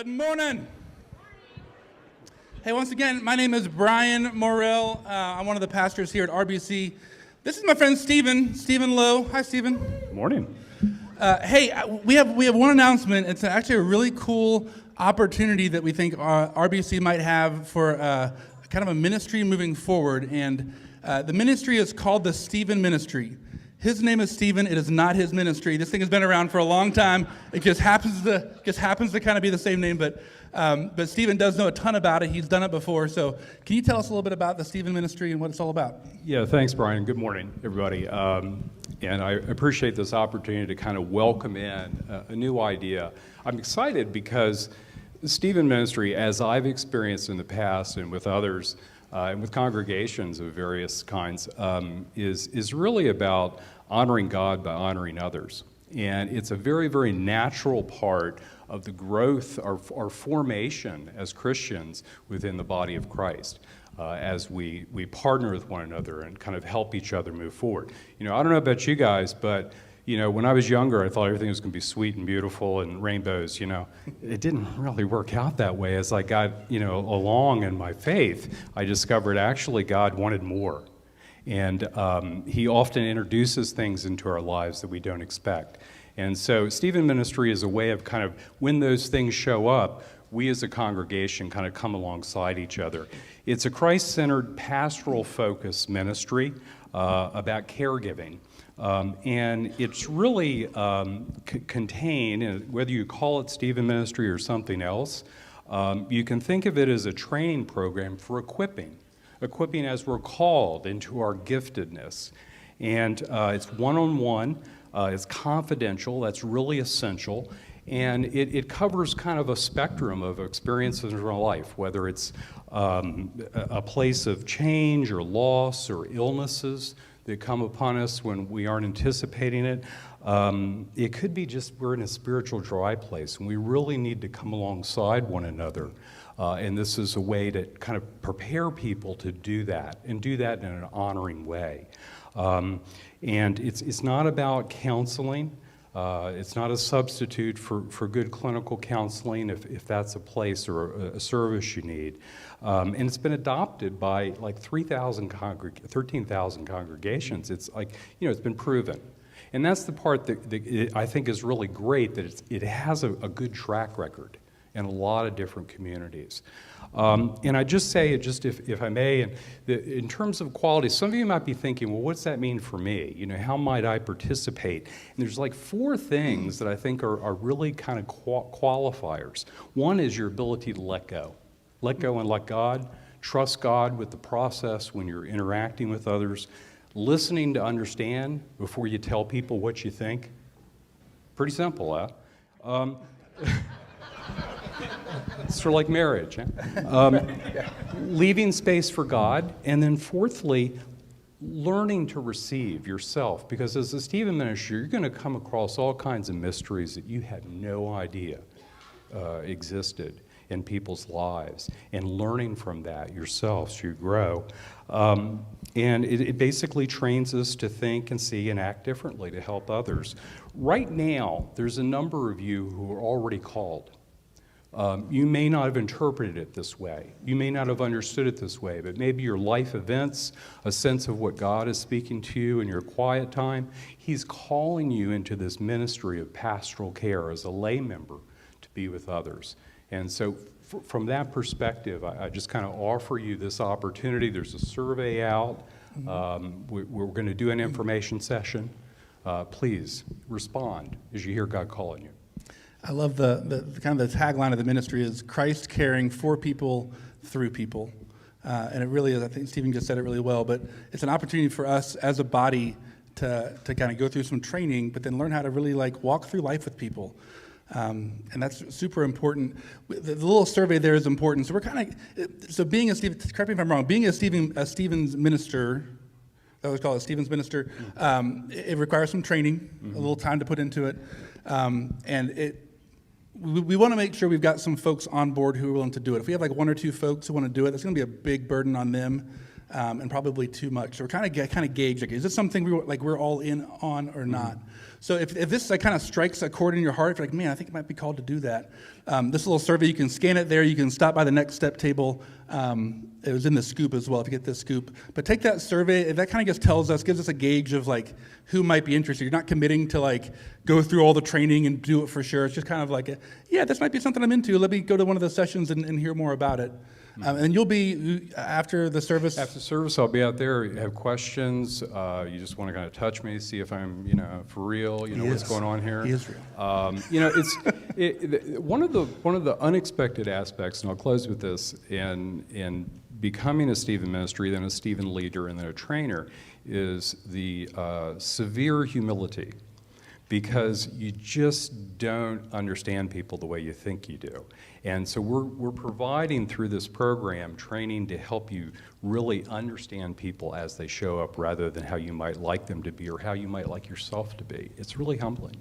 Good morning. Hey, once again, my name is Brian Morrell. I'm one of the pastors here at RBC. This is my friend Stephen Lowe. Hi, Stephen. Morning. Hey, we have one announcement. It's actually a really cool opportunity that we think RBC might have for kind of a ministry moving forward. And the ministry is called the Stephen Ministry. His name is Stephen. It is not his ministry. This thing has been around for a long time. It just happens to kind of be the same name. But Stephen does know a ton about it. He's done it before. So can you tell us a little bit about the Stephen Ministry and what it's all about? Yeah, thanks, Brian. Good morning, everybody. And I appreciate this opportunity to kind of welcome in a new idea. I'm excited because the Stephen Ministry, as I've experienced in the past and with others, and with congregations of various kinds, is really about honoring God by honoring others. And it's a very, very natural part of the growth, our formation as Christians within the body of Christ, as we partner with one another and kind of help each other move forward. You know, I don't know about you guys, but you know, when I was younger, I thought everything was going to be sweet and beautiful and rainbows, you know. It didn't really work out that way. As I got, you know, along in my faith, I discovered actually God wanted more. And he often introduces things into our lives that we don't expect. And so Stephen Ministry is a way of kind of, when those things show up, we as a congregation kind of come alongside each other. It's a Christ-centered, pastoral-focused ministry about caregiving. And it's really contained, whether you call it Stephen Ministry or something else, you can think of it as a training program for equipping as we're called into our giftedness. And it's one-on-one, it's confidential, that's really essential, and it covers kind of a spectrum of experiences in our life, whether it's a place of change or loss or illnesses that come upon us when we aren't anticipating it. It could be just we're in a spiritual dry place and we really need to come alongside one another. And this is a way to kind of prepare people to do that and do that in an honoring way. And it's not about counseling. It's not a substitute for good clinical counseling if that's a place or a service you need. And it's been adopted by like 13,000 congregations. It's like, you know, it's been proven. And that's the part that I think is really great, that it has a good track record in a lot of different communities. And I just say, if I may, in terms of quality, some of you might be thinking, well, what's that mean for me? You know, how might I participate? And there's like 4 things that I think are really kind of qualifiers. One is your ability to let go. Let go and let God. Trust God with the process when you're interacting with others. Listening to understand before you tell people what you think. Pretty simple, huh? It's sort of like marriage. Huh? Leaving space for God. And then fourthly, learning to receive yourself. Because as a Stephen Ministry, you're going to come across all kinds of mysteries that you had no idea existed in people's lives, and learning from that yourself so you grow. And it basically trains us to think and see and act differently to help others. Right now, there's a number of you who are already called. You may not have interpreted it this way. You may not have understood it this way, but maybe your life events, a sense of what God is speaking to you in your quiet time, He's calling you into this ministry of pastoral care as a lay member to be with others. And so from that perspective, I just kind of offer you this opportunity. There's a survey out. We're going to do an information session. Please respond as you hear God calling you. I love the kind of the tagline of the ministry is Christ caring for people through people. And it really is, I think Stephen just said it really well, but it's an opportunity for us as a body to kind of go through some training, but then learn how to really like walk through life with people. And that's super important. The little survey there is important. So we're kind of, being a Stephen, correct me if I'm wrong, being a Stephen's minister, I always call it Stephen's minister, it requires some training, a little time to put into it. And we want to make sure we've got some folks on board who are willing to do it. If we have like 1 or 2 folks who want to do it, that's going to be a big burden on them, and probably too much. So we're kind of gauge, like, is this something we're all in on or not? So if this kind of strikes a chord in your heart, if you're like, man, I think I might be called to do that, this little survey, you can scan it there. You can stop by the Next Step table. It was in the scoop as well, if you get this scoop. But take that survey. That kind of just gives us a gauge of like who might be interested. You're not committing to like go through all the training and do it for sure. It's just kind of like, yeah, this might be something I'm into. Let me go to one of the sessions and hear more about it. And you'll be, after the service? After service, I'll be out there. You have questions. You just want to kind of touch me, see if I'm, for real. What's going on here. He is real. One of the unexpected aspects, and I'll close with this, in becoming a Stephen ministry, then a Stephen leader, and then a trainer, is the severe humility. Because you just don't understand people the way you think you do. And so we're providing through this program training to help you really understand people as they show up rather than how you might like them to be or how you might like yourself to be. It's really humbling.